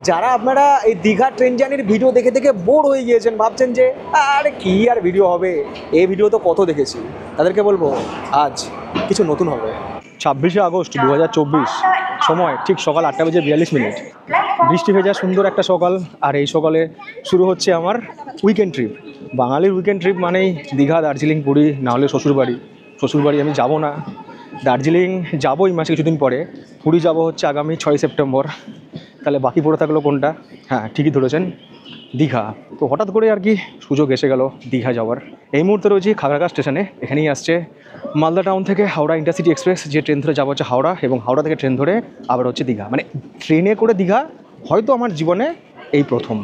যারা আপনারা এই দীঘা ট্রেন জার্নির ভিডিও দেখে দেখে বোর হয়ে গিয়েছেন, ভাবছেন যে আরে কি আর ভিডিও হবে, এই ভিডিও তো কত দেখেছি, তাদেরকে বলবো আজ কিছু নতুন হবে। 26শে আগস্ট 2024, সময় ঠিক সকাল 8:42। বৃষ্টি ভেজা সুন্দর একটা সকাল, আর এই সকালে শুরু হচ্ছে আমার উইকেন্ড ট্রিপ। বাঙালির উইকেন্ড ট্রিপ মানেই দীঘা, দার্জিলিং, পুরী, না হলে শ্বশুরবাড়ি আমি যাব না। দার্জিলিং যাবো এই মাসে কিছুদিন পরে, পুরী যাব হচ্ছে আগামী 6 সেপ্টেম্বর। তাহলে বাকি পড়ে থাকলো কোনটা? হ্যাঁ, ঠিকই ধরেছেন, দীঘা। তো হঠাৎ করে আর কি সুযোগ এসে গেল দীঘা যাওয়ার। এই মুহূর্তে রয়েছি খাগড়াঘাট স্টেশনে। এখানেই আসছে মালদা টাউন থেকে হাওড়া ইন্টারসিটি এক্সপ্রেস, যে ট্রেন ধরে যাওয়া হচ্ছে হাওড়া, এবং হাওড়া থেকে ট্রেন ধরে আবার হচ্ছে দীঘা। মানে ট্রেনে করে দীঘা হয়তো আমার জীবনে এই প্রথম।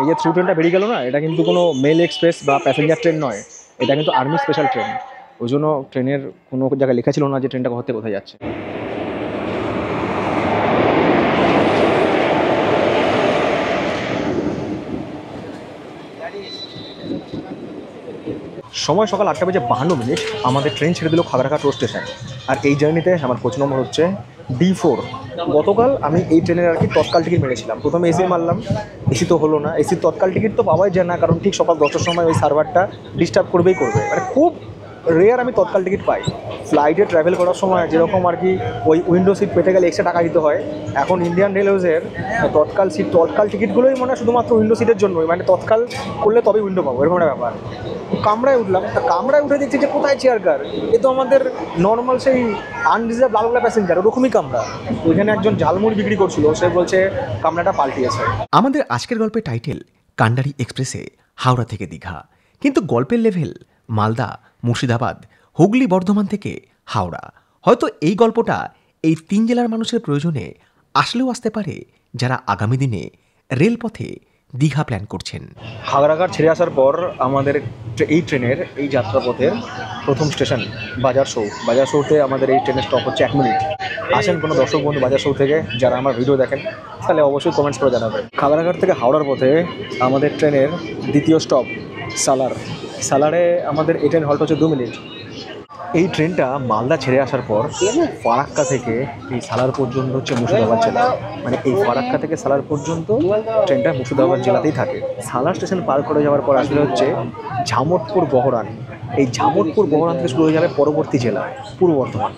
এই যে থ্রু ট্রেনটা বেরিয়ে গেল না, এটা কিন্তু কোনো মেল এক্সপ্রেস বা প্যাসেঞ্জার ট্রেন নয়, এটা কিন্তু আর্মি স্পেশাল ট্রেন। ওই জন্য ট্রেনের কোনো জায়গায় লেখা ছিল না যে ট্রেনটা কোথায় যাচ্ছে। সময় সকাল 8:52। আমাদের ট্রেন ছেড়ে দিল খাগড়াঘাট রোড স্টেশন। আর এই জার্নিতে আমার কোচ নম্বর হচ্ছে D4। গতকাল আমি এই ট্রেনের আর কি তৎকাল টিকিট মেরেছিলাম। প্রথমে এসি মারলাম, এসি তো হলো না। এসির তৎকাল টিকিট তো পাওয়াই যায় না, কারণ ঠিক সকাল 10টার সময় ওই সার্ভারটা ডিস্টার্ব করবে। মানে খুব রেয়ার আমি তৎকাল টিকিট পাই। ফ্লাইটে ট্রাভেল করার সময় যেরকম আর কি ওই উইন্ডো সিট পেতে গেলে এক্সট্রা টাকা দিতে হয়, এখন ইন্ডিয়ান রেলওয়েজের তৎকাল টিকিটগুলোই মনে হয় শুধুমাত্র উইন্ডো সিটের জন্যই, মানে তৎকাল করলে তবেই উইন্ডো পাবো, এরকম একটা ব্যাপার। কামরায় উঠলাম, কামরায় উঠে দেখছি যে কোথায় চেয়ার কার, এ তো আমাদের নর্মাল সেই আনরিজার্ভ লালগোলা প্যাসেঞ্জার, ওরকমই কামরা। ওইখানে একজন ঝালমুড়ি বিক্রি করছিল, সে বলছে কামরাটা পাল্টিয়েছে। আমাদের আজকের গল্পের টাইটেল কান্ডারি এক্সপ্রেসে হাওড়া থেকে দীঘা, কিন্তু গল্পের লেভেল মালদা, মুর্শিদাবাদ, হুগলি, বর্ধমান থেকে হাওড়া। হয়তো এই গল্পটা এই 3 জেলার মানুষের প্রয়োজনে আসলেও আসতে পারে যারা আগামী দিনে রেলপথে দীঘা প্ল্যান করছেন। খাগড়াঘাট ছেড়ে আসার পর আমাদের এই ট্রেনের এই যাত্রাপথের প্রথম স্টেশন বাজার শৌতে আমাদের এই ট্রেনের স্টপ হচ্ছে 1 মিনিট। আসেন কোনো দর্শক বন্ধু বাজার শৌ থেকে যারা আমার ভিডিও দেখেন, তাহলে অবশ্যই কমেন্টস করে জানাবেন। খাগড়াঘাট থেকে হাওড়ার পথে আমাদের ট্রেনের দ্বিতীয় স্টপ সালারে আমাদের এই ট্রেন হল্ট হচ্ছে 2 মিনিট। এই ট্রেনটা মালদা ছেড়ে আসার পর ফারাক্কা থেকে এই সালার পর্যন্ত হচ্ছে মুর্শিদাবাদ জেলা। মানে এই ফারাক্কা থেকে সালার পর্যন্ত ট্রেনটা মুর্শিদাবাদ জেলাতেই থাকে। সালার স্টেশন পার করে যাওয়ার পর আসলে হচ্ছে ঝামটপুর বহরান। এই ঝামটপুর বহরান থেকে শুরু হয়ে যাবে পরবর্তী জেলা পূর্ব বর্ধমান।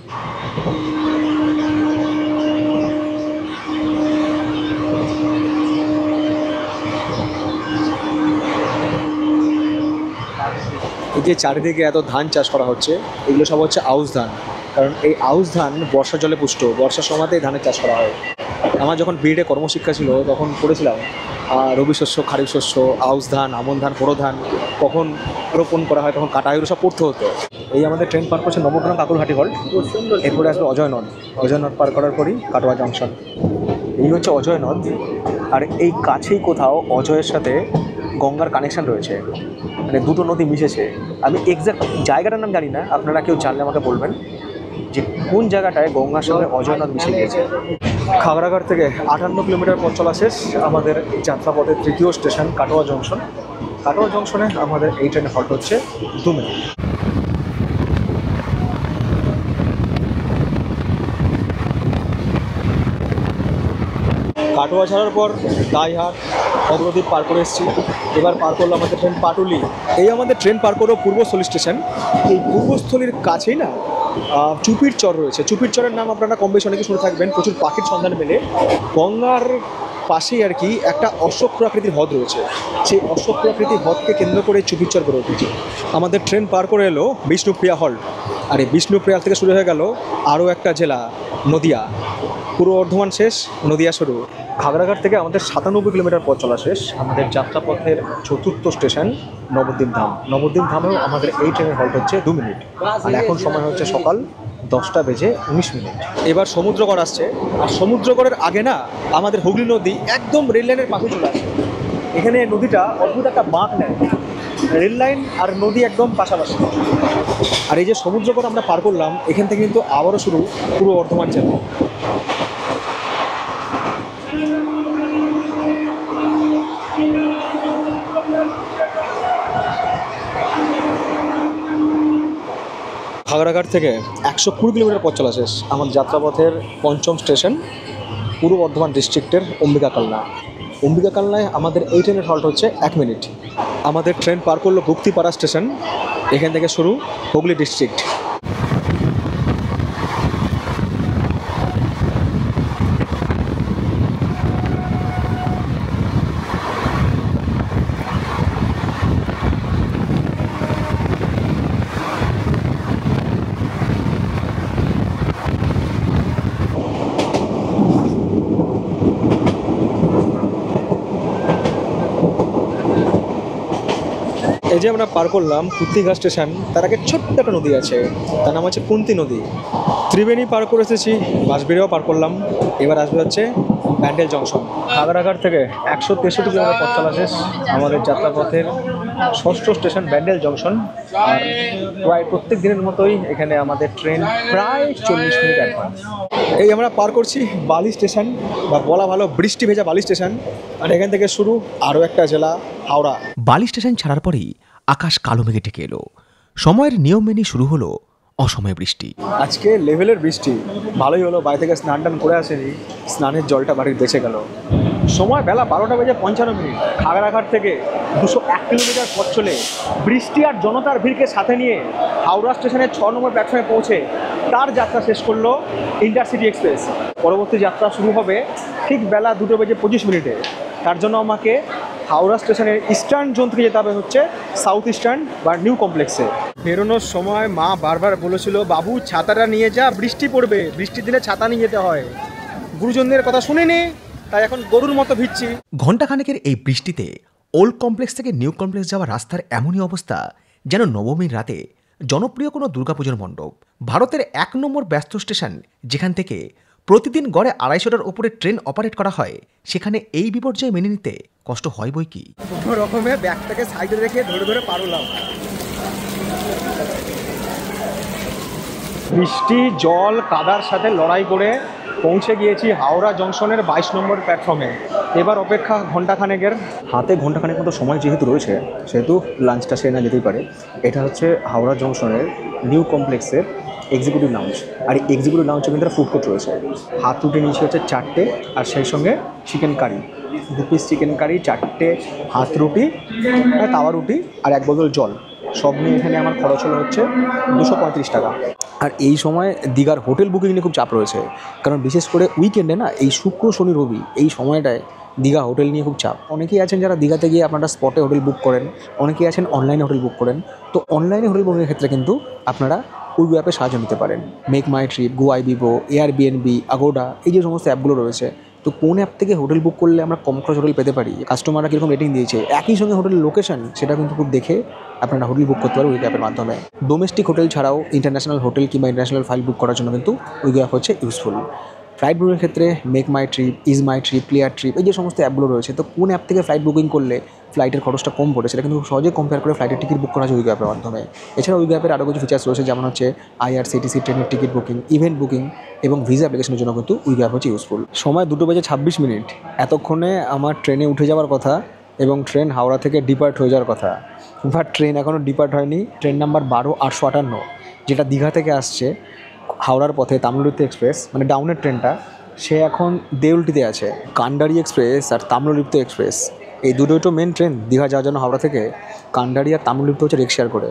এই যে চারিদিকে এত ধান চাষ করা হচ্ছে, এগুলো সব হচ্ছে আউশ ধান। কারণ এই আউশ ধান বর্ষার জলে পুষ্ট, বর্ষার সময়তেই ধানের চাষ করা হয়। আমার যখন বিএডে কর্মশিক্ষা ছিল তখন পড়েছিলাম রবি শস্য, খারিফ শস্য, আউশ ধান, আমন ধান, বোরো ধান কখন রোপণ করা হয়, তখন কাটা, এগুলো সব পড়তে হতো। এই আমাদের ট্রেন পার করছে নবগ্রাম কাকুরহাটি হল্ট, এরপরে আসবে অজয় নদ পার করার পরই কাটোয়া জংশন। এই হচ্ছে অজয় নদ। আর এই কাছেই কোথাও অজয়ের সাথে গঙ্গার কানেকশান রয়েছে, মানে দুটো নদী মিশেছে। আমি এক্স্যাক্ট জায়গাটার নাম জানি না, আপনারা কেউ জানলে আমাকে বলবেন যে কোন জায়গাটায় গঙ্গার সঙ্গে অজয় নদ মিশে গিয়েছে। খাগড়াঘাট থেকে 58 কিলোমিটার পথ চলা শেষ। আমাদের যাত্রাপথের তৃতীয় স্টেশন কাটোয়া জংশনে আমাদের এই ট্রেনে হল্ট হচ্ছে 2 মিনিট। কাটোয়া ছাড়ার পর দাইহাট, অগ্রদ্বীপ পার করে এসেছি। এবার পার করলো আমাদের ট্রেন পাটুলি। এই আমাদের ট্রেন পার করলো পূর্বস্থলী স্টেশন। এই পূর্বস্থলীর কাছেই না চুপির চর রয়েছে। চুপির চরের নাম আপনারা কম বেশি অনেকে শুনে থাকবেন, প্রচুর পাখির সন্ধান মেলে। গঙ্গার পাশেই আর কি একটা অশোক প্রাকৃতির হ্রদ রয়েছে, সেই অশোক প্রাকৃতিক হ্রদকে কেন্দ্র করে চুপির চর গড়ে উঠেছে। আমাদের ট্রেন পার করে এলো বিষ্ণুপ্রিয়া হল্ট। আর এই বিষ্ণুপ্রিয়া থেকে শুরু হয়ে গেল আরও একটা জেলা নদিয়া। পূর্ব বর্ধমান শেষ, নদিয়া শুরু। খাগড়াঘাট থেকে আমাদের 97 কিলোমিটার পথ চলা শেষ। আমাদের যাত্রাপথের চতুর্থ স্টেশন নবদ্বীপ ধামেও আমাদের এই ট্রেনের হল্ট হচ্ছে 2 মিনিট। আর এখন সময় হচ্ছে সকাল 10:19। এবার সমুদ্রগড় আসছে, আর সমুদ্রগড়ের আগে না আমাদের হুগলি নদী একদম রেল লাইনের পাশে চলে আসে। এখানে নদীটা অদ্ভুত একটা বাঁক নেয়, রেল লাইন আর নদী একদম পাশাপাশি। আর এই যে সমুদ্রগড় আমরা পার করলাম, এখান থেকে কিন্তু আবারও শুরু পূর্ব বর্ধমান জেলা। খাগড়াঘাট থেকে 120 কিলোমিটার পথ চলা শেষ। আমার যাত্রাপথের পঞ্চম স্টেশন পূর্ব বর্ধমান ডিস্ট্রিক্টের অম্বিকা কালনা। অম্বিকা কালনায় আমাদের এই ট্রেনের হল্ট হচ্ছে 1 মিনিট। আমাদের ট্রেন পার করলো ভুক্তিপাড়া স্টেশন, এখান থেকে শুরু হুগলি ডিস্ট্রিক্ট। এই যে আমরা পার করলাম কুর্তিঘাট স্টেশন, তার আগে ছোট্ট একটা নদী আছে, তার নাম হচ্ছে কুন্তি নদী। ত্রিবেণী পার করে এসেছি, বাঁশবেড়িয়াও পার করলাম, এবার আসবে হচ্ছে ব্যান্ডেল জংশন। খাগড়াঘাট থেকে 163 কিলোমিটার পথ চলা শেষ। আমাদের যাত্রাপথের ষষ্ঠ স্টেশন ব্যান্ডেল জংশন। আর প্রায় প্রত্যেক দিনের মতোই এখানে আমাদের ট্রেন প্রায় 40 মিনিট অ্যাডভান্স। এই আমরা পার করছি বালি স্টেশন, বা বলা ভালো বৃষ্টি ভেজা বালি স্টেশন। আর এখান থেকে শুরু আরও একটা জেলা, হাওড়া। বালি স্টেশন ছাড়ার পরেই আকাশ কালো মেঘে ঢেকে এলো। সময়ের নিয়ম মেনে শুরু হলো অসময়ে বৃষ্টি। আজকে লেভেলের বৃষ্টি, ভালোই হলো, বাড়ি থেকে স্নান টান করে আসেনি, স্নানের জলটা বাড়ির বেঁচে গেল। সময় বেলা 12:55। খাগড়াঘাট থেকে 201 কিলোমিটার পথ চলে বৃষ্টি আর জনতার ভিড়কে সাথে নিয়ে হাওড়া স্টেশনের 6 নম্বর প্ল্যাটফর্মে পৌঁছে তার যাত্রা শেষ করলো ইন্টারসিটি এক্সপ্রেস। পরবর্তী যাত্রা শুরু হবে ঠিক বেলা 2:25। তার জন্য আমাকে হাওড়া স্টেশনের ইস্টার্ন জোন থেকে যেতে হবে হচ্ছে সাউথ ইস্টার্ন বা নিউ কমপ্লেক্সে। বেরোনোর সময় মা বারবার বলেছিল, বাবু ছাতাটা নিয়ে যা, বৃষ্টি পড়বে, বৃষ্টির দিনে ছাতা নিয়ে যেতে হয়। গুরুজনদের কথা শুনিনি, তাই এখন গরুর মতো ভিজছি। ঘণ্টাখানেকের এই বৃষ্টিতে ওল্ড কমপ্লেক্স থেকে নিউ কমপ্লেক্স যাওয়া রাস্তার এমনই অবস্থা যেন নবমীর রাতে জনপ্রিয় কোনো দুর্গাপুজোর মণ্ডপ। ভারতের 1 নম্বর ব্যস্ত স্টেশন, যেখান থেকে প্রতিদিন গড়ে 250টার ওপরে ট্রেন অপারেট করা হয়, সেখানে এই বিপর্যয় মেনে নিতে কষ্ট হয় বই কি। কোনো রকমে ব্যাগটাকে সাইডে রেখে ধরে ধরে পারলাম। বৃষ্টি, জল, কাদার সাথে লড়াই করে পৌঁছে গিয়েছি হাওড়া জংশনের 22 নম্বর প্ল্যাটফর্মে। এবার অপেক্ষা ঘণ্টাখানেকের। হাতে ঘণ্টাখানেক মতো সময় যেহেতু রয়েছে, সেহেতু লাঞ্চটা সে না যেতেই পারে। এটা হচ্ছে হাওড়া জংশনের নিউ কমপ্লেক্সের এক্সিকিউটিভ লাউঞ্জ। আর এই এক্সিকিউটিভ লাউঞ্জের ভিতরে ফুড কোর্ট রয়েছে। হাত রুটি নিয়েছি হচ্ছে 4টে, আর সেই সঙ্গে chicken curry, 2 piece chicken curry, 4টে হাত রুটি, তাওয়া রুটি আর 1 বোতল জল, সব নিয়ে এখানে আমার খরচ হলো হচ্ছে 235 টাকা। আর এই সময় দীঘার হোটেল বুকিং নিয়ে খুব চাপ রয়েছে, কারণ বিশেষ করে উইকেন্ডে না, এই শুক্র শনি রবি এই সময়টায় দীঘা হোটেল নিয়ে খুব চাপ। অনেকেই আছেন যারা দীঘাতে গিয়ে আপনারা স্পটে হোটেল বুক করেন, অনেকেই আছেন অনলাইনে হোটেল বুক করেন। তো অনলাইনে হোটেল বুকিংয়ের ক্ষেত্রে কিন্তু আপনারা ওই অ্যাপে সাহায্য নিতে পারেন। মেক মাই ট্রিপ, গো আইবিবো, এয়ারবিএনবি, আগোডা, এই যে সমস্ত অ্যাপগুলো রয়েছে। তো কোন অ্যাপ থেকে হোটেল বুক করলে আমরা কম খরচ হোটেল পেতে পারি, কাস্টমাররা কীরকম রেটিং দিয়েছে, একই সঙ্গে হোটেলের লোকেশন, সেটা কিন্তু খুব দেখে আপনারা হোটেল বুক করতে পারেন ওই অ্যাপের মাধ্যমে। ডোমেস্টিক হোটেল ছাড়াও ইন্টারন্যাশনাল হোটেল কিংবা ইন্টারন্যাশনাল ফাইল বুক করার জন্য কিন্তু ওই অ্যাপ হচ্ছে ইউজফুল। ফ্লাইট বুকিংয়ের ক্ষেত্রে make my trip, is my trip, clear trip, এই যে সমস্ত অ্যাপগুলো রয়েছে। তো কোন অ্যাপ থেকে ফ্লাইট বুকিং করলে ফ্লাইটের খরচটা কম পড়ে, সেটা কিন্তু সহজে কম্পেয়ার করে ফ্লাইটের টিকিট বুক করা যায় ওই অ্যাপের মাধ্যমে। এছাড়া ওই অ্যাপের আরও কিছু ফিচার্স রয়েছে, যেমন হচ্ছে IRCTC ট্রেনের টিকিট বুকিং, ইভেন্ট বুকিং এবং ভিসা অ্যাপ্লিকেশনের জন্য কিন্তু ওই অ্যাপ হচ্ছে ইউজফুল। সময় 2:26। এতক্ষণে আমার ট্রেনে উঠে যাওয়ার কথা এবং ট্রেন হাওড়া থেকে ডিপার্ট হয়ে যাওয়ার কথা, বাট ট্রেন এখনও ডিপার্ট হয়নি। ট্রেন নাম্বার 12-858, যেটা দীঘা থেকে আসছে হাওড়ার পথে তাম্রলিপ্ত এক্সপ্রেস, মানে ডাউনের ট্রেনটা, সে এখন দেউলটিতে আছে। কান্ডারি এক্সপ্রেস আর তাম্রলিপ্ত এক্সপ্রেস, এই দুটোই তো মেন ট্রেন দীঘা যাওয়ার জন্য হাওড়া থেকে। কান্ডারি আর তাম্রলিপ্ত হচ্ছে রেক্সেয়ার করে,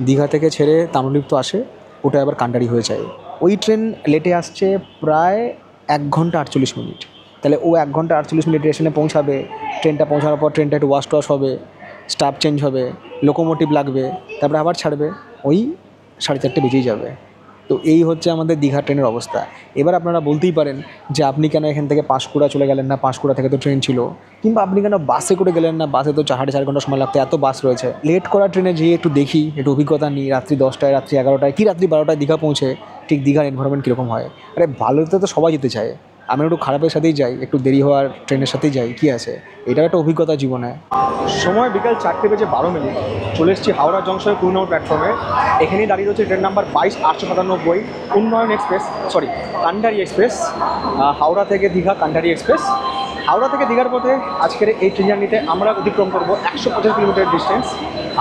দীঘা থেকে ছেড়ে তাম্রলিপ্ত আসে, ওটা আবার কান্ডারি হয়ে যায়। ওই ট্রেন লেটে আসছে প্রায় 1 ঘন্টা 48 মিনিট। তাহলে ও 1 ঘন্টা 48 মিনিট স্টেশনে পৌঁছাবে। ট্রেনটা পৌঁছানোর পর ট্রেনটা একটু ওয়াশ টওয়াশ হবে, স্টাফ চেঞ্জ হবে, লোকোমোটিভ লাগবে, তারপরে আবার ছাড়বে, ওই 4:30 বেজেই যাবে। তো এই হচ্ছে আমাদের দীঘা ট্রেনের অবস্থা। এবার আপনারা বলতেই পারেন যে আপনি কেন এখান থেকে পাঁশকুড়া চলে গেলেন না, পাঁশকুড়া থেকে তো ট্রেন ছিল, কিংবা আপনি কেন বাসে করে গেলেন না, বাসে তো 4.5 ঘন্টা সময় লাগতো, এত বাস রয়েছে। লেট করা ট্রেনে যেয়ে একটু দেখি, একটু অভিজ্ঞতা নিই, রাত্রি 10টায়, রাত্রি 11টায়, কি রাত্রি 12টায় দীঘা পৌঁছে ঠিক দীঘার এনভায়রনমেন্ট কীরকম হয়। আরে ভালোতে তো সবাই যেতে চায়, আমি একটু খারাপের সাথেই যাই, একটু দেরি হওয়ার ট্রেনের সাথেই যাই, কী আছে, এটাও একটা অভিজ্ঞতা জীবনে। সময় বিকাল 4:12। চলে এসেছি হাওড়া জংশনের 2 নম্বর প্ল্যাটফর্মে। এখানেই দাঁড়িয়ে রয়েছে ট্রেন নাম্বার 22-897, উন্নয়ন এক্সপ্রেস, কান্ডারি এক্সপ্রেস, হাওড়া থেকে দীঘা কান্ডারি এক্সপ্রেস। হাওড়া থেকে দীঘার পথে আজকের এই ট্রেন জার্নিতে আমরা অতিক্রম করব 150 কিলোমিটার ডিস্টেন্স।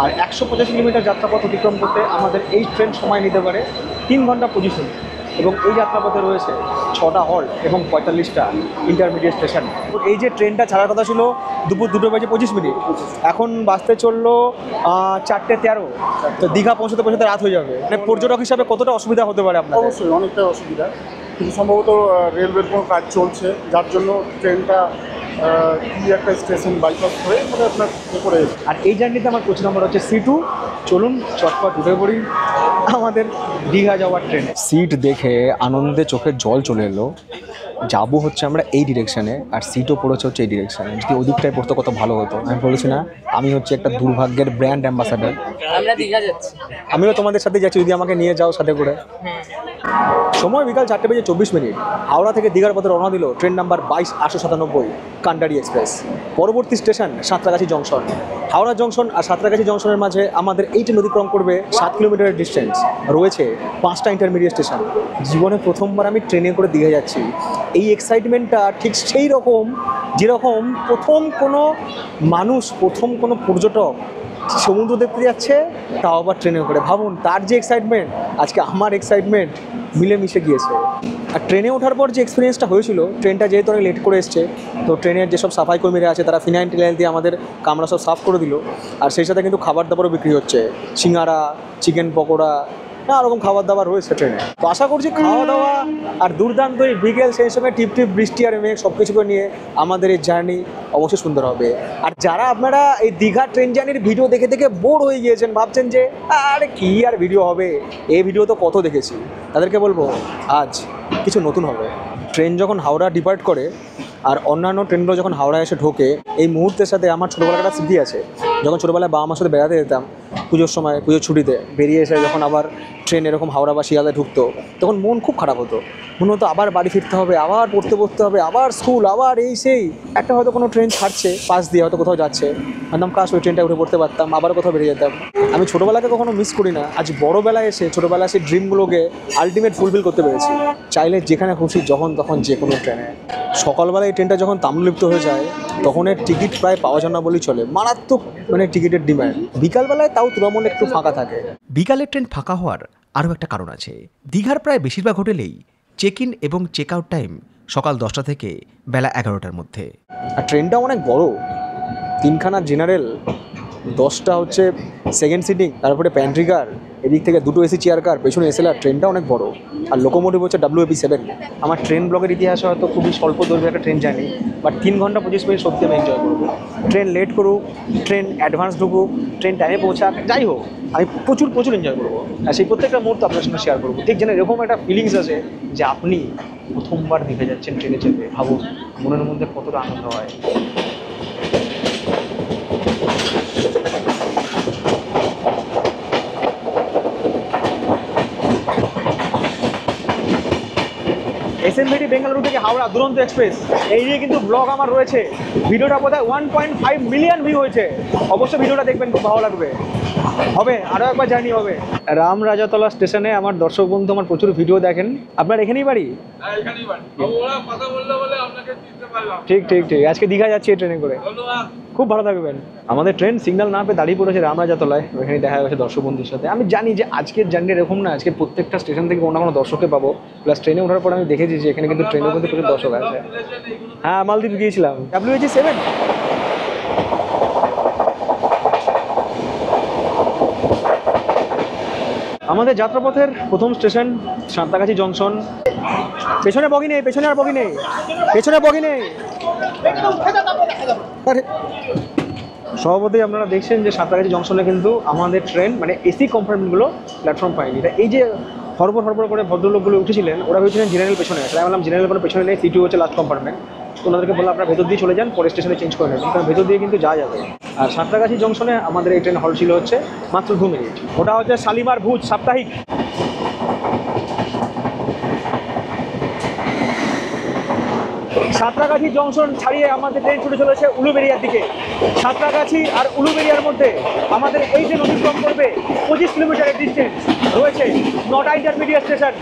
আর 150 কিলোমিটার যাত্রাপথ অতিক্রম করতে আমাদের এই ট্রেন সময় নিতে পারে 3 ঘন্টা 25 মিনিট। এবং এই যাত্রাপথে রয়েছে 6টা হল্ট এবং 45টা ইন্টারমিডিয়েট স্টেশন। এই যে ট্রেনটা ছাড়ার কথা ছিল দুপুর 2:25, এখন বাসতে চললো 4:13। তো দীঘা পৌঁছতে পৌঁছতে রাত হয়ে যাবে। মানে পর্যটক হিসাবে কতটা অসুবিধা হতে পারে আপনার? অবশ্যই অনেকটা অসুবিধা, কিন্তু সম্ভবত রেলওয়ের কোনো কাজ চলছে, যার জন্য ট্রেনটা কি একটা স্টেশন বাইপাস হয়ে মানে আপনার উপরে। আর এই জার্নিতে আমার কোচ নাম্বার হচ্ছে C2। চলুন চটপট উঠে পড়ি আমাদের দীঘা যাওয়ার ট্রেনে। সিট দেখে আনন্দে চোখের জল চলে এলো। যাবো হচ্ছে আমরা এই ডিরেকশানে, আর সিটও পড়েছে হচ্ছে এই ডিরেকশানে। যদি ওদিকটায় পড়তো কত ভালো হতো। আমি বলেছি না, আমি হচ্ছে একটা দুর্ভাগ্যের ব্র্যান্ড অ্যাম্বাসাডার। আমরা দীঘা যাচ্ছি। আমিও তোমাদের সাথে যাচ্ছি, যদি আমাকে নিয়ে যাও সাথে করে। সময় বিকাল 4:24। হাওড়া থেকে দীঘার পথে রওনা দিল ট্রেন নাম্বার 22-897 কান্ডারি এক্সপ্রেস। পরবর্তী station Santragachi junction. Howrah junction আর সাঁতরাগাছি জংশনের মাঝে আমাদের এই ট্রেন অতিক্রম করবে 7 কিলোমিটারের ডিস্টেন্স। রয়েছে 5টা ইন্টারমিডিয়েট স্টেশন। জীবনে প্রথমবার আমি ট্রেনে করে দীঘা যাচ্ছি। এই এক্সাইটমেন্টটা ঠিক সেই রকম যেরকম প্রথম কোনো মানুষ, প্রথম কোনো পর্যটক সমুদ্র দেখতে যাচ্ছে, তাও আবার ট্রেনে করে। ভাবুন তার যে এক্সাইটমেন্ট, আজকে আমার এক্সাইটমেন্ট মিলেমিশে গিয়েছে। আর ট্রেনে ওঠার পর যে এক্সপিরিয়েন্সটা হয়েছিল, ট্রেনটা যেহেতু অনেক লেট করে এসছে, তো ট্রেনের যেসব সাফাই কর্মীরা আছে তারা ফিনাইল টিনাইল দিয়ে আমাদের কামরা সব সাফ করে দিল। আর সেই সাথে কিন্তু খাবার দাবারও বিক্রি হচ্ছে, সিঙ্গারা, চিকেন পকোড়া, নানা রকম খাবার দাবার রয়েছে ট্রেনে। তো আশা করছি খাওয়া দাওয়া আর দুর্দান্ত এই বিকেল, সেই সময় টিপ টিপ বৃষ্টি আর মেঘ সব কিছুকে নিয়ে আমাদের এই জার্নি অবশ্যই সুন্দর হবে। আর যারা আপনারা এই দীঘা ট্রেন জার্নির ভিডিও দেখে দেখে বোর হয়ে গিয়েছেন, ভাবছেন যে আরে কী আর ভিডিও হবে, এই ভিডিও তো কত দেখেছি, তাদেরকে বলবো আজ কিছু নতুন হবে। ট্রেন যখন হাওড়া ডিপার্ট করে আর অন্যান্য ট্রেনগুলো যখন হাওড়া এসে ঢোকে, এই মুহূর্তের সাথে আমার ছোটোবেলার একটা স্মৃতি আছে। যখন ছোটোবেলায় বাবা মার সাথে বেড়াতে যেতাম পুজোর সময়, পুজোর ছুটিতে বেরিয়ে এসে যখন আবার ট্রেন এরকম হাওড়া বা শিয়ালদায় ঢুকতো, তখন মন খুব খারাপ হতো। মনে হতো আবার বাড়ি ফিরতে হবে, আবার পড়তে বসতে হবে, আবার স্কুল, আবার এই সেই। একটা হয়তো কোনো ট্রেন ছাড়ছে পাশ দিয়ে, হয়তো কোথাও যাচ্ছে, একদম কাজ ওই ট্রেনটা উঠে পড়তে পারতাম, আবার কোথাও বেরিয়ে যেতাম। আমি ছোটোবেলাকে কখনো মিস করি না। আজ বড়োবেলায় এসে ছোটোবেলায় সেই ড্রিমগুলোকে আলটিমেট ফুলফিল করতে পেরেছি। চাইলে যেখানে খুশি যখন তখন যে কোনো ট্রেনে। সকালবেলা এই ট্রেনটা যখন তাম্রলিপ্ত হয়ে যায়, তখন এর টিকিট প্রায় পাওয়া যায় না বলেই চলে। মারাত্মক মানে টিকিটের ডিমান্ড। বিকালবেলায় তাও তুলনামূলক একটু ফাঁকা থাকে। বিকালের ট্রেন ফাঁকা হওয়ার আরও একটা কারণ আছে। দীঘার প্রায় বেশিরভাগ হোটেলেই চেক ইন এবং চেক আউট টাইম সকাল 10টা থেকে বেলা 11টার মধ্যে। আর ট্রেনটা অনেক বড়, 3খানা জেনারেল, 10টা হচ্ছে সেকেন্ড সিটিং, তারপরে প্যান্ট্রি কার, এদিক থেকে 2টো এসি চেয়ার কার, পেছনে এসএলআর। ট্রেনটা অনেক বড়। আর লোকোমোটিভ হচ্ছে WAP7। আমার ট্রেন ব্লগের ইতিহাসে হয়তো খুবই স্বল্প দৈর্ঘ্যের একটা ট্রেন জার্নি, বাট 3 ঘন্টা 25 মিনিট সত্যি আমি এনজয় করবো। ট্রেন লেট করুক, ট্রেন অ্যাডভান্স ঢুকুক, ট্রেন টাইমে পৌঁছাক, যাই হোক, আমি প্রচুর এনজয় করবো। আর সেই প্রত্যেকটা মুহূর্ত আপনার সঙ্গে শেয়ার করবো। ঠিক যেন এরকম একটা ফিলিংস আছে যে আপনি প্রথমবার দেখে যাচ্ছেন ট্রেনে চেপে। ভাবুন মনের মধ্যে কতটা আনন্দ হয়। SMBT বেঙ্গালুরু থেকে হাওড়া দুরন্ত এক্সপ্রেস, এই নিয়ে কিন্তু ব্লগ আমার রয়েছে। ভিডিওটা বোধহয় 1.5 মিলিয়ন ভিউ হয়েছে। অবশ্যই ভিডিওটা দেখবেন, খুব ভালো লাগবে। হবে আরও একবার জার্নি হবে। রামরাজাতলা স্টেশনে আমার দর্শক বন্ধু আমার প্রচুর ভিডিও দেখেন। আপনার এখানেই বাড়ি? ঠিক ঠিক ঠিক। আজকে দীঘা যাচ্ছি এই ট্রেনে করে। খুব ভালো থাকবেন। আমাদের ট্রেন সিগন্যাল না পেয়ে দাঁড়িয়ে পড়েছে রামরাজাতলায়, ওখানে দেখা গেছে দর্শক বন্ধুর সাথে। আমি জানি যে আজকের জার্নি এরকম না, আজকে প্রত্যেকটা স্টেশন থেকে কোনো না কোনো দর্শককে পাবো। প্লাস ট্রেনে ওঠার পর আমি দেখেছি যে এখানে কিন্তু ট্রেনেও কিন্তু প্রচুর দর্শক আছে। হ্যাঁ, মালদ্বীপ গিয়েছিলাম, WAG7। আমাদের যাত্রাপথের প্রথম স্টেশন সাঁতরাগাছি জংশন। পেছনে বগি নেই, পেছনে আর বগি নেই, পেছনে বগি নেই। আরে স্বভাবতই আপনারা দেখছেন যে সাঁতরাগাছি জংশনে কিন্তু আমাদের ট্রেন মানে এসি কম্পার্টমেন্টগুলো প্ল্যাটফর্ম পায়নি। এই যে হড়বড় করে ভদ্রলোকগুলো উঠেছিলেন, ওরা ভেবেছিলেন জেনারেল পেছনে। তাই বললাম জেনারেল কোনো পেছনে নেই, C2 হচ্ছে লাস্ট কম্পার্টমেন্ট। তো ওনাদেরকে বললাম আপনারা ভেতর দিয়ে চলে যান, পরে স্টেশনে চেঞ্জ করে নেবেন, কারণ ভেতর দিয়ে কিন্তু যাওয়া যাবে। আর সাঁতরাগাছি জংশনে আমাদের এই ট্রেন হল ছিল হচ্ছে মাত্র 2 মিনিট। ওটা হচ্ছে শালিমার ভুজ সাপ্তাহিক। সাঁতরাগাছি জংশন ছাড়িয়ে আমাদের ট্রেন ছুটে চলেছে উলুবেড়িয়ার দিকে। সাঁতরাগাছি আর উলুবেড়িয়ার মধ্যে আমাদের এই ট্রেন অতিক্রম করবে 25 কিলোমিটারের ডিস্টেন্স। রয়েছে 9টা ইন্টারমিডিয়েট স্টেশন।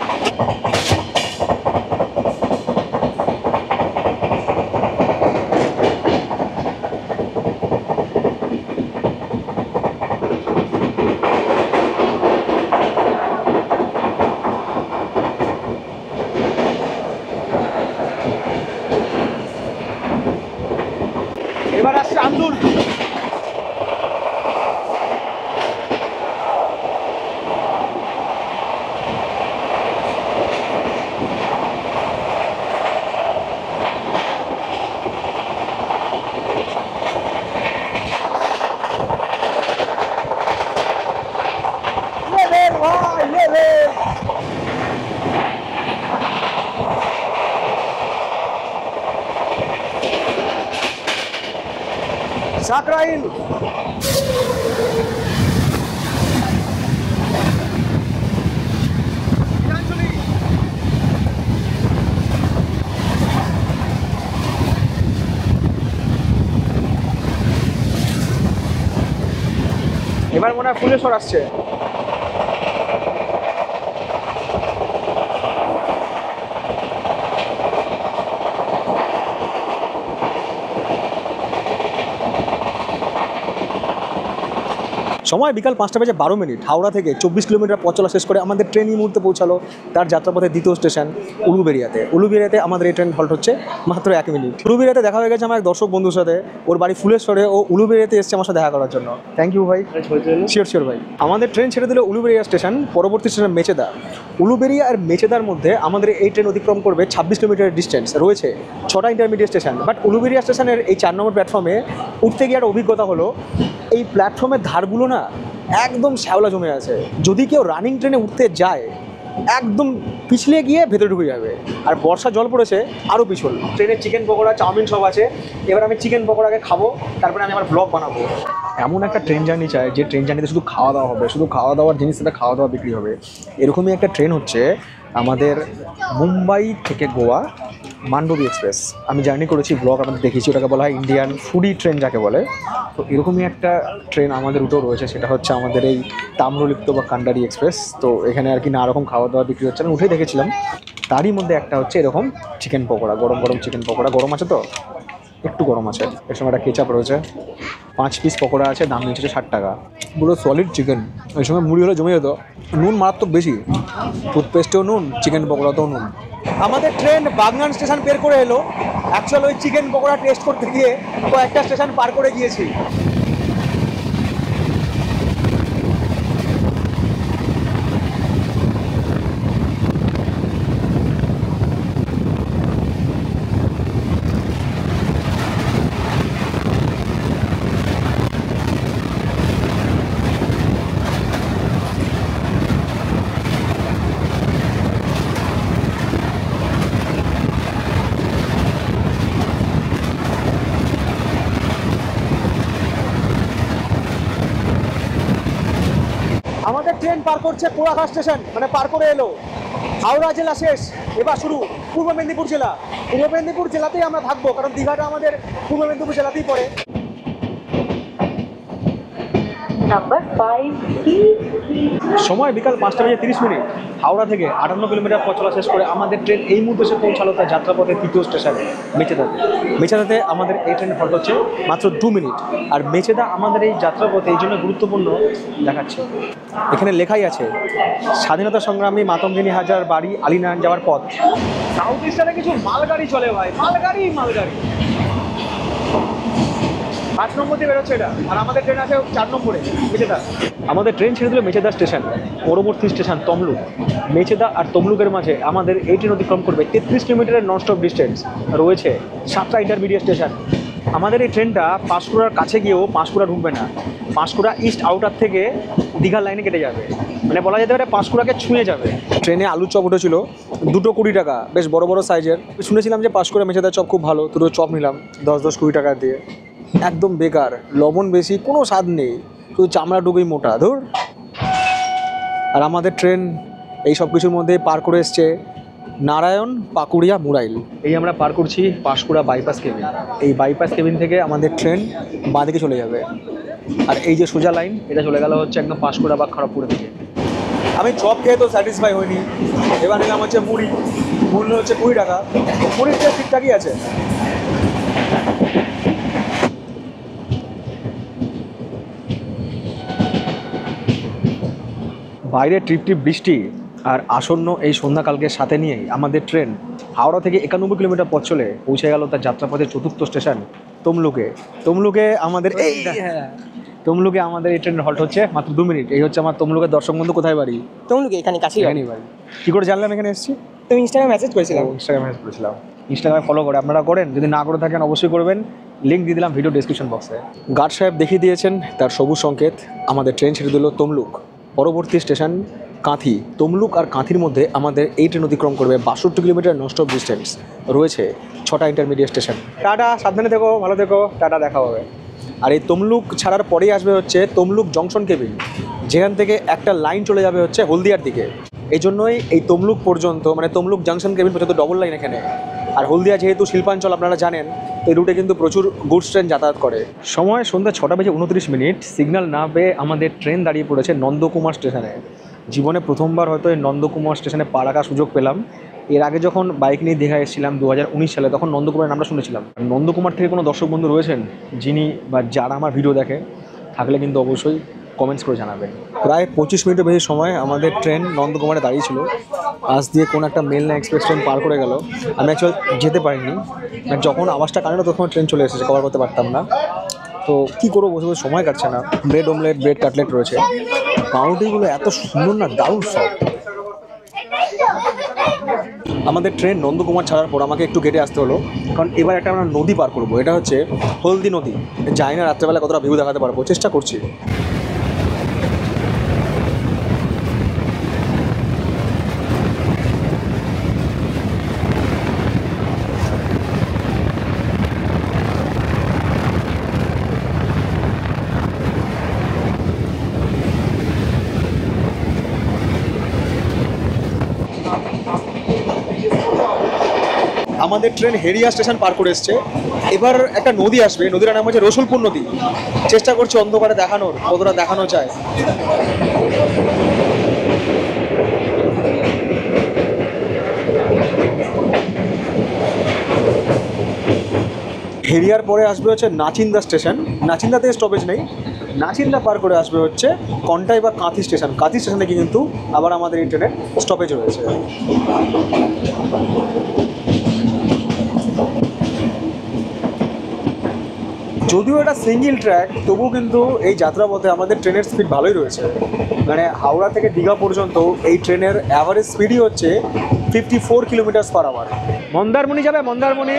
মুরাইল। এবার মনে হয় ফুলেশ্বর আসছে। সময় বিকাল 5:12। হাওড়া থেকে 24 কিলোমিটার পথ চলা শেষ করে আমাদের ট্রেন এই মুহূর্তে পৌঁছালো তার যাত্রাপথের দ্বিতীয় স্টেশন উলুবেড়িয়াতে। উলুবেড়িয়াতে আমাদের এই ট্রেন হল্ট হচ্ছে মাত্র 1 মিনিট। উলুবেড়িয়াতে দেখা হয়ে গেছে আমার এক দর্শক বন্ধুর সাথে, ওর বাড়ি ফুলেশ্বরে, ও উলুবেড়িয়াতে এসছে আমার সাথে দেখা করার জন্য। থ্যাংক ইউ ভাই। শিওর ভাই। আমাদের ট্রেন ছেড়ে দিল উলুবেড়িয়া স্টেশন, পরবর্তী স্টেশন মেচেদা। উলুবেড়িয়া আর মেচেদার মধ্যে আমাদের এই ট্রেন অতিক্রম করবে 26 কিলোমিটার ডিস্টেন্স। রয়েছে 6টা ইন্টারমিডিয়েট স্টেশন, বাট উলুবেড়িয়া স্টেশনের এই 4 নম্বর প্ল্যাটফর্মে উঠতে গিয়ে একটা অভিজ্ঞতা হলো, এই প্ল্যাটফর্মের ধারগুলো না একদম শ্যাওলা জমে আছে। যদি কেউ রানিং ট্রেনে উঠতে যায় একদম পিছলে গিয়ে ভেতরে ঢুকে যাবে। আর বর্ষা জল পড়েছে আরও পিছল। ট্রেনে চিকেন পকোড়া, চাউমিন সব আছে। এবার আমি চিকেন পকোড়াকে খাবো, তারপরে আমি আমার ব্লগ বানাবো। এমন একটা ট্রেন জার্নি চাই যে ট্রেন জার্নিতে শুধু খাওয়া দাওয়া হবে, শুধু খাওয়া দাওয়ার জিনিস সাথে খাওয়া দাওয়া বিক্রি হবে। এরকমই একটা ট্রেন হচ্ছে আমাদের মুম্বাই থেকে গোয়া মান্ডবী এক্সপ্রেস। আমি জার্নি করেছি, ব্লগ আমাদের দেখিয়েছি, ওটাকে বলা হয় ইন্ডিয়ান ফুডি ট্রেন যাকে বলে। তো এরকমই একটা ট্রেন আমাদের রুটেও রয়েছে, সেটা হচ্ছে আমাদের এই তাম্রলিপ্ত বা কান্ডারি এক্সপ্রেস। তো এখানে আর কি নানা রকম খাওয়া দাওয়া বিক্রি হচ্ছে, আমি উঠেই দেখেছিলাম। তারই মধ্যে একটা হচ্ছে এরকম চিকেন পকোড়া, গরম গরম চিকেন পকোড়া। গরম আছে তো, একটু গরম আছে। এর সঙ্গে একটা কেচাপ রয়েছে, 5 পিস পকোড়া আছে, দাম নিচ্ছে 60 টাকা। পুরো সলিড চিকেন, এর সঙ্গে মুড়ি হলে জমে যেত। নুন মারাত্মক বেশি, টুথপেস্টেও নুন, চিকেন পকোড়াতেও নুন। আমাদের ট্রেন বাগনান স্টেশন বের করে এলো। অ্যাকচুয়ালি ওই চিকেন পকোড়া টেস্ট করতে গিয়ে কয়েকটা স্টেশন পার করে গিয়েছি। আমাদের ট্রেন পার করছে কোলাঘাট স্টেশন, মানে পার করে এলো। হাওড়া জেলা শেষ, এবার শুরু পূর্ব মেদিনীপুর জেলা। পূর্ব মেদিনীপুর জেলাতেই আমরা থাকবো, কারণ দীঘাটা আমাদের পূর্ব মেদিনীপুর জেলাতেই পড়ে। সময় বিকাল 5:30। হাওড়া থেকে 58 কিলোমিটার পথ চলা শেষ করে আমাদের ট্রেন এই মুহূর্তে এসে পৌঁছালো তার যাত্রাপথের তৃতীয় স্টেশনে মেচেদাতে। মেচেদাতে আমাদের এই ট্রেন হল্ট হচ্ছে মাত্র 2 মিনিট। আর মেচেদা আমাদের এই যাত্রাপথে এই জন্য গুরুত্বপূর্ণ দেখাচ্ছে, এখানে লেখাই আছে স্বাধীনতা সংগ্রামী মাতঙ্গিনী হাজরার বাড়ি আলিনারায়ণ যাওয়ার পথ। সাউথ ইস্টার্নে কিছু মালগাড়ি চলে ভাই, মালগাড়ি। 5 নম্বর দিয়ে বেরোচ্ছে এটা, আর আমাদের ট্রেন আছে 4 নম্বরে মেচেদা। আমাদের ট্রেন ছেড়ে দিল মেচেদা স্টেশন, পরবর্তী স্টেশন তমলুক। মেচেদা আর তমলুকের মাঝে আমাদের এই ট্রেন অতিক্রম করবে 33 কিলোমিটারের ননস্টপ ডিস্টেন্স। রয়েছে 7টা ইন্টারমিডিয়েট স্টেশন। আমাদের এই ট্রেনটা পাঁশকুড়ার কাছে গিয়েও পাঁশকুড়া ঢুকবে না, পাঁশকুড়া ইস্ট আউটার থেকে দীঘার লাইনে কেটে যাবে, মানে বলা যেতে পারে পাঁশকুড়াকে ছুঁয়ে যাবে। ট্রেনে আলুর চপ উঠেছিল 2টো 20 টাকা, বেশ বড় বড় সাইজের। শুনেছিলাম যে পাঁশকুড়া মেচেদার চপ খুব ভালো, 2টো চপ নিলাম 10-20 টাকা দিয়ে। একদম বেকার, লবণ বেশি, কোনো স্বাদ নেই, শুধু চামড়া ডুবেই মোটা, ধুর। আর আমাদের ট্রেন এই সব কিছুর মধ্যে পার করে এসছে নারায়ণ, পাকুড়িয়া, মুরাইল। এই আমরা পার করছি পাঁশকুড়া বাইপাস কেবিন। এই বাইপাস কেবিন থেকে আমাদের ট্রেন বাঁদিকে চলে যাবে। আর এই যে সোজা লাইন, এটা চলে গেল হচ্ছে একদম পাঁশকুড়া বা খড়গপুরের দিকে। আমি চপ খেয়ে তো স্যাটিসফাই হইনি, এবার নিলাম হচ্ছে মুড়ি। মূল্য হচ্ছে 20 টাকা। মুড়ির টেস্ট ঠিকঠাকই আছে। বাইরে টিপ বৃষ্টি আর আসন্ন এই সন্ধ্যাকালকে সাথে নিয়েই আমাদের ট্রেন হাওড়া থেকে 91 কিলোমিটার পথ চলে পৌঁছে গেল তার যাত্রাপথের 4র্থ স্টেশন তমলুকে। তমলুকে আমাদের এই ট্রেনের হল্ট হচ্ছে মাত্র 2 মিনিট। এই হচ্ছে আমার তমলুকের দর্শক বন্ধু। কোথায় বাড়ি? তমলুকে, এখানে কাছেই এখানেই বাড়ি। কী করে জানলাম এখানে এসেছি? তুমি ইনস্টাগ্রামে মেসেজ করেছিলাম। ইনস্টাগ্রামে ফলো করে, আপনারা করেন? যদি না করে থাকেন অবশ্যই করবেন, লিঙ্ক দিয়ে দিলাম ভিডিও ডেসক্রিপশন বক্সে। গার্ড সাহেব দেখিয়ে দিয়েছেন তার সবুজ সংকেত। আমাদের ট্রেন ছেড়ে দিল তমলুক, পরবর্তী স্টেশন কাঁথি। তমলুক আর কাঁথির মধ্যে আমাদের এই ট্রেন অতিক্রম করবে 62 কিলোমিটার ননস্টপ ডিস্টেন্স। রয়েছে 6টা ইন্টারমিডিয়েট স্টেশন। টাটা, সাবধানে থেকো, ভালো থেকো, টাটা, দেখা হবে। আর এই তমলুক ছাড়ার পরেই আসবে হচ্ছে তমলুক জংশন কেবিন, যেখান থেকে একটা লাইন চলে যাবে হচ্ছে হলদিয়ার দিকে। এই জন্যই এই তমলুক পর্যন্ত মানে তমলুক জংশন কেবিন পর্যন্ত ডবল লাইন এখানে। আর হলদিয়া যেহেতু শিল্পাঞ্চল আপনারা জানেন, এই রুটে কিন্তু প্রচুর গুডস ট্রেন যাতায়াত করে। সময় সন্ধ্যা 6:29, সিগন্যাল না পেয়ে আমাদের ট্রেন দাঁড়িয়ে পড়েছে নন্দকুমার স্টেশনে। জীবনে প্রথমবার হয়তো এই নন্দকুমার স্টেশনে পা রাখার সুযোগ পেলাম। এর আগে যখন বাইক নিয়ে দীঘা এসেছিলাম 2019 সালে, তখন নন্দকুমারের নামটা শুনেছিলাম। নন্দকুমার থেকে কোনো দর্শক বন্ধু রয়েছেন যিনি বা যারা আমার ভিডিও দেখে, থাকলে কিন্তু অবশ্যই কমেন্টস করে জানাবেন। প্রায় 25 মিনিটের বেশি সময় আমাদের ট্রেন নন্দকুমারে দাঁড়িয়েছিল। পাশ দিয়ে কোনো একটা মেলনা এক্সপ্রেস ট্রেন পার করে গেল। আমি অ্যাকচুয়ালি যেতে পারিনি, যখন আওয়াজটা কানে না তখন ট্রেন চলে এসেছে, কভার করতে পারতাম না। তো কী করবো, বসে বসে সময় কাটছে না। ব্রেড অমলেট, ব্রেড কাটলেট রয়েছে, পাউরুটিগুলো এত সুন্দর না, দারুণ সব। আমাদের ট্রেন নন্দকুমার ছাড়ার পর আমাকে একটু কেটে আসতে হলো, কারণ এবার একটা আমরা নদী পার করবো। এটা হচ্ছে হলদি নদী। জানি না রাত্রেবেলা কতটা ভিউ দেখাতে পারবো, চেষ্টা করছি। আমাদের ট্রেন হেরিয়া স্টেশন পার করে এসছে। এবার একটা নদী আসবে, নদীর নাম হচ্ছে রসুলপুর নদী। চেষ্টা করছি অন্ধকারে দেখানোর, কতটা দেখানো যায়। হেরিয়ার পরে আসবে হচ্ছে নাচিন্দা স্টেশন। নাচিন্দাতে স্টপেজ নেই, নাচিন্দা পার করে আসবে হচ্ছে কন্টাই বা কাঁথি স্টেশন। কাঁথি স্টেশনে গিয়ে কিন্তু আবার আমাদের এই ট্রেনের স্টপেজ রয়েছে। যদিও এটা সিঙ্গেল ট্র্যাক, তবুও কিন্তু এই যাত্রাপথে আমাদের ট্রেনের স্পিড ভালোই রয়েছে। মানে হাওড়া থেকে দীঘা পর্যন্ত এই ট্রেনের অ্যাভারেজ স্পিডই হচ্ছে 54 কিলোমিটার/আওয়ার। মন্দারমণি যাবে, মন্দারমণি।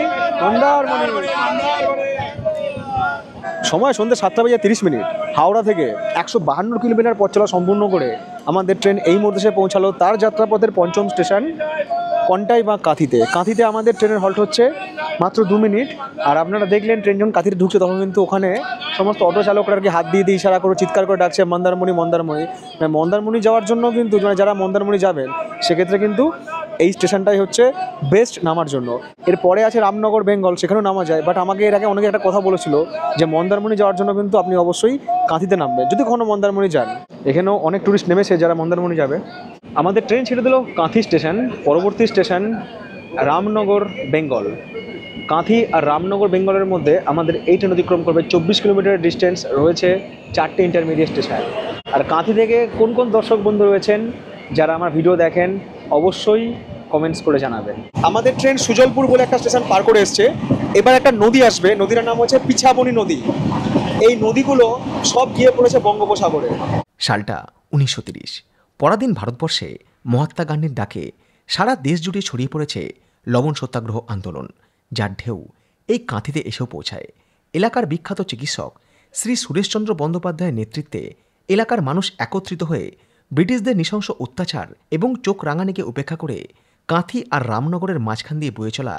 সময় সন্ধ্যে 7:30। হাওড়া থেকে 152 কিলোমিটার পথ চলা সম্পূর্ণ করে আমাদের ট্রেন এই মুহূর্তে এসে পৌঁছালো তার যাত্রাপথের পঞ্চম স্টেশন কন্টাই বা কাঁথিতে। কাঁথিতে আমাদের ট্রেনের হল্ট হচ্ছে মাত্র 2 মিনিট। আর আপনারা দেখলেন ট্রেন যখন কাঁথিতে ঢুকছে তখন কিন্তু ওখানে সমস্ত অটো চালকরা আর কি হাত দিয়ে ইশারা করে চিৎকার করে ডাকছে মন্দারমণি, মন্দারমণি। মন্দারমণি যাওয়ার জন্য কিন্তু যারা মন্দারমণি যাবেন সেক্ষেত্রে কিন্তু এই স্টেশনটাই হচ্ছে বেস্ট নামার জন্য। এরপরে আছে রামনগর বেঙ্গল, সেখানেও নামা যায়। বাট আমাকে এর আগে অনেকে একটা কথা বলেছিল যে মন্দারমণি যাওয়ার জন্য কিন্তু আপনি অবশ্যই কাঁথিতে নামবেন যদি কখনো মন্দারমণি যান। এখানেও অনেক টুরিস্ট নেমেছে যারা মন্দারমণি যাবে। আমাদের ট্রেন ছেড়ে দিল কাঁথি স্টেশন। পরবর্তী স্টেশন রামনগর বেঙ্গল। কাঁথি আর রামনগর বেঙ্গলের মধ্যে আমাদের এই ট্রেন অতিক্রম করবে 24 কিলোমিটার ডিস্টেন্স রয়েছে, 4টে ইন্টারমিডিয়েট স্টেশন। আর কাঁথি থেকে কোন কোন দর্শক বন্ধু রয়েছেন যারা আমার ভিডিও দেখেন অবশ্যই কমেন্টস করে জানাবেন। আমাদের ট্রেন সুজলপুর বলে একটা স্টেশন পার করে এসছে। এবার একটা নদী আসবে, নদীর নাম হচ্ছে পিছাবনি নদী। এই নদীগুলো সব গিয়ে পড়েছে বঙ্গোপসাগরে। সালটা 1930। পরাধীন ভারতবর্ষে মহাত্মা গান্ধীর ডাকে সারা দেশ জুড়ে ছড়িয়ে পড়েছে লবণ সত্যাগ্রহ আন্দোলন, যার ঢেউ এই কাঁথিতে এসেও পৌঁছায়। এলাকার বিখ্যাত চিকিৎসক শ্রী সুরেশচন্দ্র বন্দ্যোপাধ্যায়ের নেতৃত্বে এলাকার মানুষ একত্রিত হয়ে ব্রিটিশদের নৃশংস অত্যাচার এবং চোখ রাঙানিকে উপেক্ষা করে কাঁথি আর রামনগরের মাঝখান দিয়ে বয়ে চলা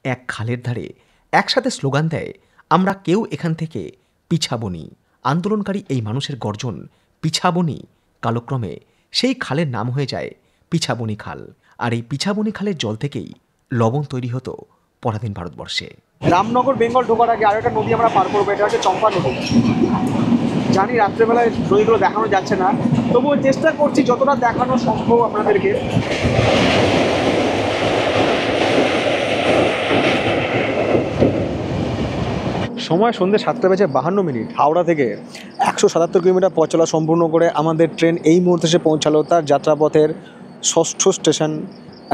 এক খালের ধারে একসাথে স্লোগান দেয়, আমরা কেউ এখান থেকে পিছাবনি। আন্দোলনকারী এই মানুষের গর্জন পিছাবনি কালক্রমে সেই খালের নাম হয়ে যায় পিছাবনি খাল। আর এই পিছাবনি খালের জল থেকেই লবণ তৈরি হতো পরাধীন ভারতবর্ষে। রামনগর বেঙ্গল ঢোকার আগে আরও একটা নদী আমরা পার করবো, এটা হচ্ছে চম্পা নদী। জানি রাত্রেবেলায় নদীগুলো দেখানো যাচ্ছে না, তবুও চেষ্টা করছি যতটা দেখানো সম্ভব আপনাদেরকে। সময় সন্ধ্যে 7:52। হাওড়া থেকে 177 কিলোমিটার পথ চলা সম্পূর্ণ করে আমাদের ট্রেন এই মুহূর্তে এসে পৌঁছালো তার যাত্রাপথের 6ষ্ঠ স্টেশন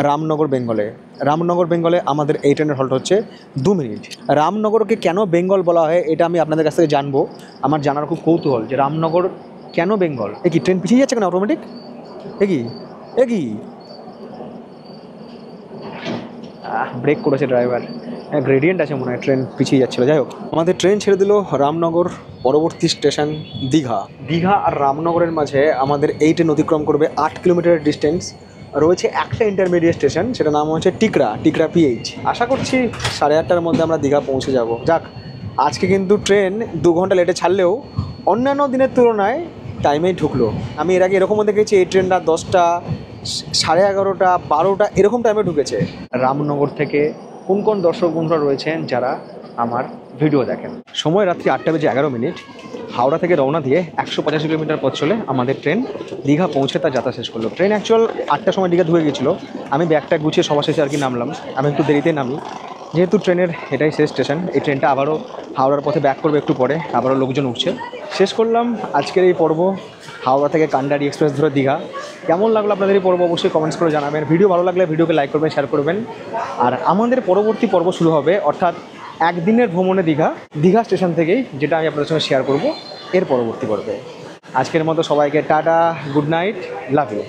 রামনগর বেঙ্গলে। রামনগর বেঙ্গলে আমাদের এই ট্রেনের হল্ট হচ্ছে 2 মিনিট। রামনগরকে কেন বেঙ্গল বলা হয় এটা আমি আপনাদের কাছ থেকে জানবো। আমার জানার খুব কৌতূহল যে রামনগর কেন বেঙ্গল। এ কি ট্রেন পিছিয়ে যাচ্ছে কেন অটোমেটিক? এ কি ব্রেক করেছে ড্রাইভার, গ্রেডিয়েন্ট আছে মনে হয়, ট্রেন পিছিয়ে যাচ্ছিলো। যাই হোক, আমাদের ট্রেন ছেড়ে দিল রামনগর। পরবর্তী স্টেশন দীঘা। দীঘা আর রামনগরের মাঝে আমাদের এই ট্রেন অতিক্রম করবে 8 কিলোমিটার ডিস্টেন্স। রয়েছে একটা ইন্টারমিডিয়েট স্টেশন, সেটা নাম হচ্ছে টিকরা পিএইচ। আশা করছি 8:30টার মধ্যে আমরা দীঘা পৌঁছে যাব। যাক, আজকে কিন্তু ট্রেন 2 ঘন্টা লেটে ছাড়লেও অন্যান্য দিনের তুলনায় টাইমেই ঢুকলো। আমি এর আগে এরকমও দেখেছি এই ট্রেনটা 10টা, 11:30, 12টা এরকম টাইমে ঢুকেছে। রামনগর থেকে কোন কোন দর্শক বন্ধুরা রয়েছেন যারা আমার ভিডিও দেখেন। সময় রাত্রি 8:11। হাওড়া থেকে রওনা দিয়ে 185 কিলোমিটার পথ চলে আমাদের ট্রেন দীঘা পৌঁছে তার যাত্রা শেষ করলো। ট্রেন অ্যাকচুয়াল 8টার সময় দীঘা ঢুকে গিয়েছিলো। আমি ব্যাগটা গুছিয়ে সবার শেষে আর কি নামলাম। আমি একটু দেরিতে নামি, যেহেতু ট্রেনের এটাই শেষ স্টেশন। এই ট্রেনটা আবারও হাওড়ার পথে ব্যাক করবে একটু পরে, আবারও লোকজন উঠছে। শেষ করলাম আজকের এই পর্ব, হাওড়া থেকে কান্ডারি এক্সপ্রেস ধরে দীঘা। কেমন লাগলো আপনাদের এই পর্ব অবশ্যই কমেন্টস করে জানাবেন। ভিডিও ভালো লাগলে ভিডিওকে লাইক করবেন, শেয়ার করবেন। আর আমাদের পরবর্তী পর্ব শুরু হবে, অর্থাৎ একদিনের ভ্রমণে দীঘা স্টেশন থেকেই, যেটা আমি আপনাদের সঙ্গে শেয়ার করব এর পরবর্তী পর্বে। আজকের মতো সবাইকে tata, good night, love you.